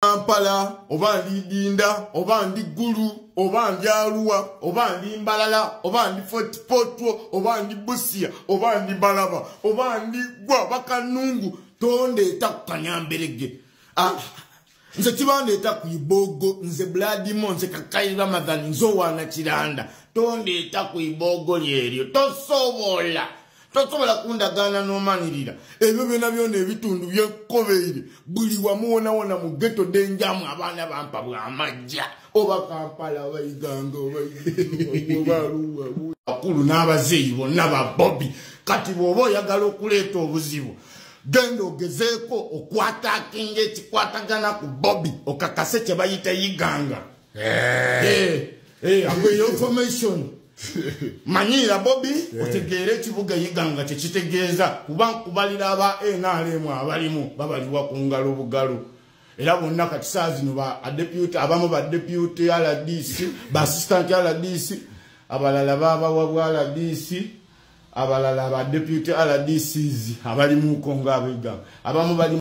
Kampala, oba ndi Dinda, oba ndi Gulu, oba ndi Arua, oba ndi Mbalala, oba ndi Fort Portal, oba ndi Busia, oba ndi Balaba, oba ndi Gwa Bakanungu, tondeeta ku Kanyamberege. Nze kibandeeta ku Ibogo, nze Bladimo, nze Kakayi Ramadhan, nze Owaana Kiranda, tondeeta ku Ibogo lyeryo, tosobola kundagaana n'omanirira. Ebyo byonna byonna ebitundu byekkobeire buli wamu wona mu ghetto denjamu abaana bampa bw'amajja oba Kampala bayiganga oba Arua bakulu n'abazeeyi bonna ba Bobby. Kati bw'oba oyagala okuleeta obuzibu genda ogezeeko okwatakinga ekikwatagana ku Bobby okakase kye bayita yiganga. Agweyo information Manyira Bobby otegeere ekibuga yiganga kyekitegeeza kuba nkubalira aba NRM abalimu babaliwa ku ngalo bugalo. Era bonna kati saa zino abamu ba deputy RDC ba assistant RDC abalala babawa bwa RDC abalala ba deputy RDCs abalimu ko ngabiganga abamu bali